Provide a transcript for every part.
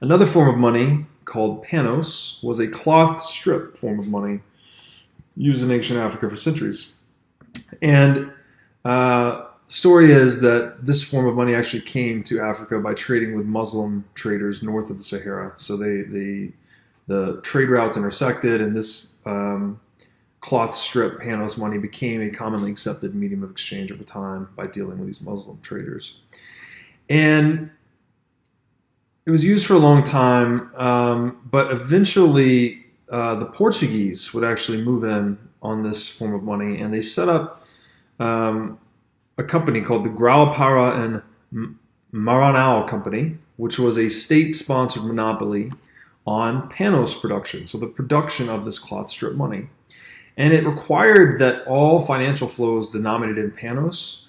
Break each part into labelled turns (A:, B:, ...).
A: Another form of money called panos was a cloth strip form of money used in ancient Africa for centuries. And story is that this form of money actually came to Africa by trading with Muslim traders north of the Sahara. So the trade routes intersected, and this cloth strip panos money became a commonly accepted medium of exchange over time by dealing with these Muslim traders. And it was used for a long time, but eventually the Portuguese would actually move in on this form of money, and they set up a company called the Grão-Pará and Maranhão Company, which was a state-sponsored monopoly on panos production, so the production of this cloth strip money. And it required that all financial flows denominated in panos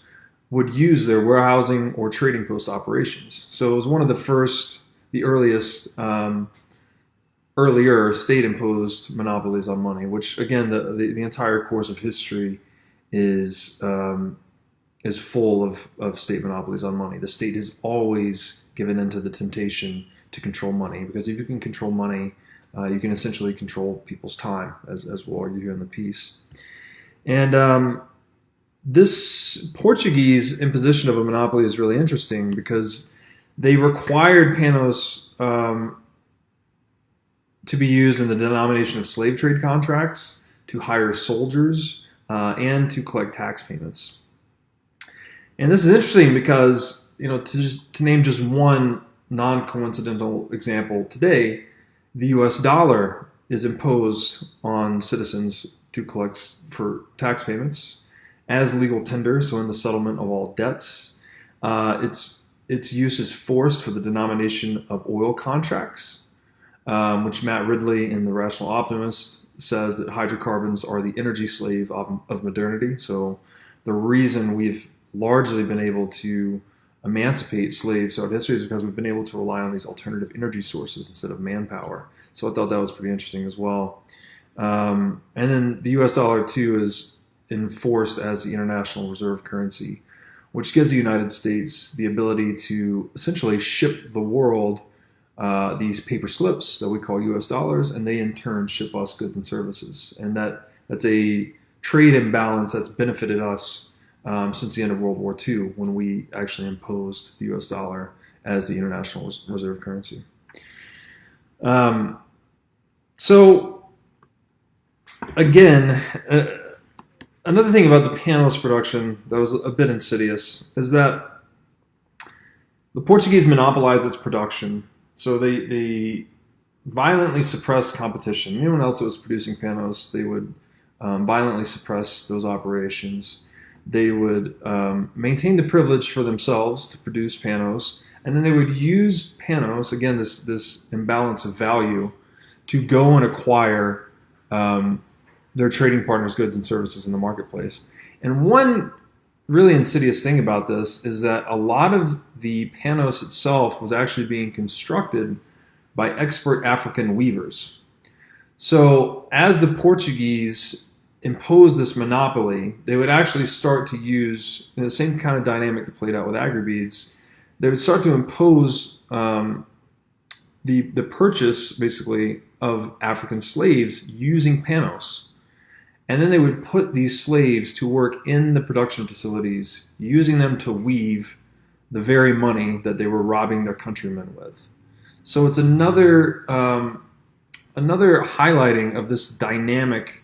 A: would use their warehousing or trading post operations. So it was one of the earliest, earlier state-imposed monopolies on money, which again, the entire course of history is full of state monopolies on money. The state has always given into the temptation to control money, because if you can control money, you can essentially control people's time, as we'll argue here in the piece. And this Portuguese imposition of a monopoly is really interesting because they required panos to be used in the denomination of slave trade contracts, to hire soldiers, and to collect tax payments. And this is interesting because, to name just one non-coincidental example today, the US dollar is imposed on citizens to collect for tax payments as legal tender, so in the settlement of all debts. Its use is forced for the denomination of oil contracts, which Matt Ridley in The Rational Optimist says that hydrocarbons are the energy slave of modernity. So the reason we've largely been able to emancipate slaves throughout history is because we've been able to rely on these alternative energy sources instead of manpower. So I thought that was pretty interesting as well. And then the US dollar, too, is enforced as the international reserve currency, which gives the United States the ability to essentially ship the world these paper slips that we call US dollars, and they in turn ship us goods and services. And that's a trade imbalance that's benefited us since the end of World War II, when we actually imposed the US dollar as the international reserve currency. So again, another thing about the panos production that was a bit insidious is that the Portuguese monopolized its production. So they violently suppressed competition. Anyone else that was producing panos, they would violently suppress those operations. They would maintain the privilege for themselves to produce panos, and then they would use panos, again, this imbalance of value, to go and acquire their trading partners' goods and services in the marketplace. And one really insidious thing about this is that a lot of the panos itself was actually being constructed by expert African weavers. So as the Portuguese imposed this monopoly, they would actually start to use the same kind of dynamic that played out with agribeads. They would start to impose the purchase, basically, of African slaves using panos. And then they would put these slaves to work in the production facilities, using them to weave the very money that they were robbing their countrymen with. So it's another highlighting of this dynamic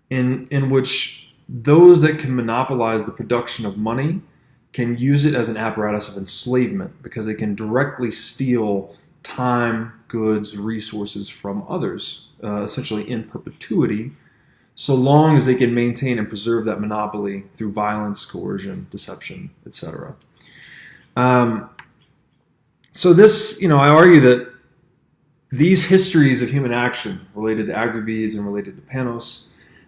A: in which those that can monopolize the production of money can use it as an apparatus of enslavement, because they can directly steal time, goods, resources from others, essentially in perpetuity, so long as they can maintain and preserve that monopoly through violence, coercion, deception, etc. So this, I argue that these histories of human action related to agribeads and related to panos,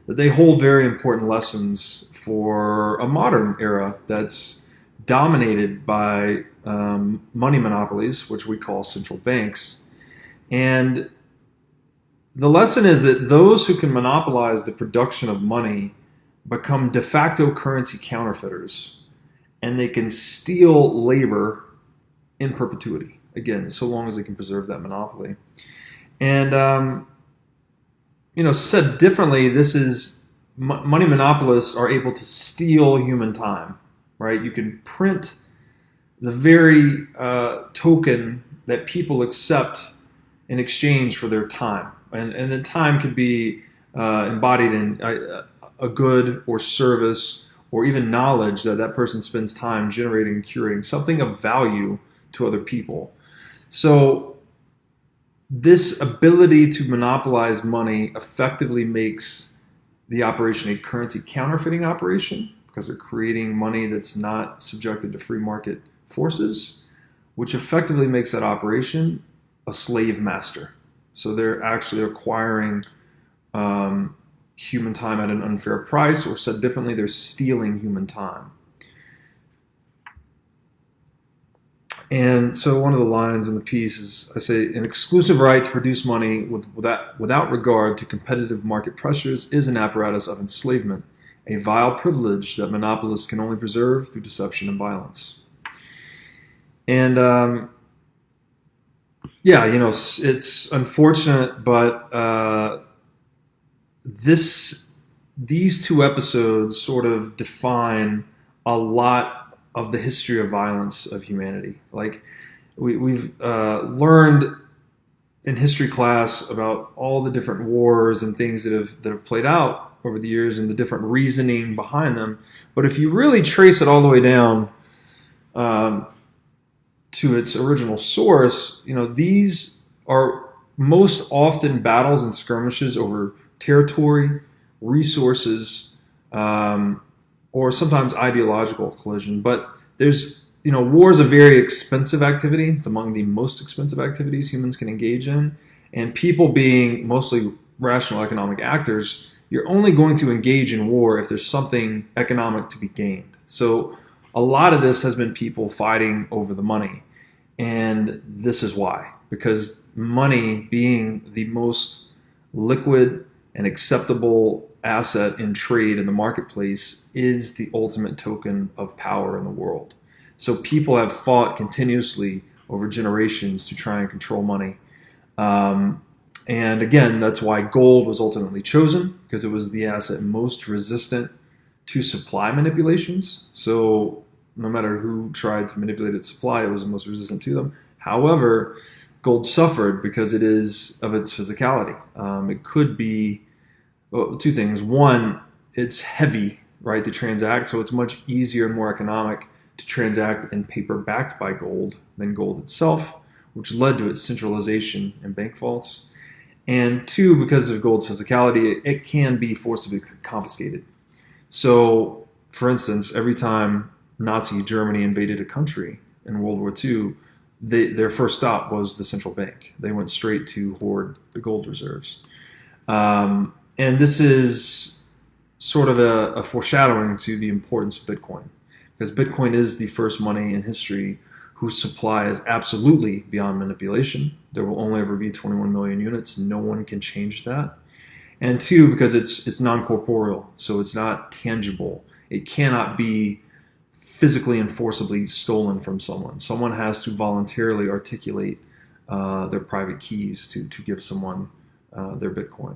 A: that they hold very important lessons for a modern era that's dominated by money monopolies, which we call central banks. And the lesson is that those who can monopolize the production of money become de facto currency counterfeiters, and they can steal labor in perpetuity. again, so long as they can preserve that monopoly. And said differently, this is money monopolists are able to steal human time, right? You can print the very token that people accept in exchange for their time, and the time could be embodied in a good or service or even knowledge that person spends time generating and curating, something of value to other people. So this ability to monopolize money effectively makes the operation a currency counterfeiting operation, because they're creating money that's not subjected to free market forces, which effectively makes that operation a slave master. So they're actually acquiring human time at an unfair price, or said differently, they're stealing human time. And so one of the lines in the piece is, I say, an exclusive right to produce money without regard to competitive market pressures is an apparatus of enslavement, a vile privilege that monopolists can only preserve through deception and violence. And it's unfortunate, but these two episodes sort of define a lot of the history of violence of humanity. Like we've learned in history class about all the different wars and things that have played out over the years and the different reasoning behind them. But if you really trace it all the way down to its original source, these are most often battles and skirmishes over territory, resources, or sometimes ideological collision. But there's, war is a very expensive activity. It's among the most expensive activities humans can engage in. And people being mostly rational economic actors, you're only going to engage in war if there's something economic to be gained. So a lot of this has been people fighting over the money. And this is why. Because money, being the most liquid and acceptable asset in trade in the marketplace, is the ultimate token of power in the world. So people have fought continuously over generations to try and control money. And again, that's why gold was ultimately chosen, because it was the asset most resistant to supply manipulations. So no matter who tried to manipulate its supply, it was the most resistant to them. However, gold suffered because it is of its physicality. It could be two things. One, it's heavy, right, to transact, so it's much easier and more economic to transact in paper backed by gold than gold itself, which led to its centralization in bank vaults. And two, because of gold's physicality, it can be forcibly confiscated. So, for instance, every time Nazi Germany invaded a country in World War II, their first stop was the central bank. They went straight to hoard the gold reserves. And this is sort of a foreshadowing to the importance of Bitcoin, because Bitcoin is the first money in history whose supply is absolutely beyond manipulation. There will only ever be 21 million units. No one can change that. And two, because it's non-corporeal, so it's not tangible. It cannot be physically and forcibly stolen from someone. Someone has to voluntarily articulate their private keys to give someone their Bitcoin.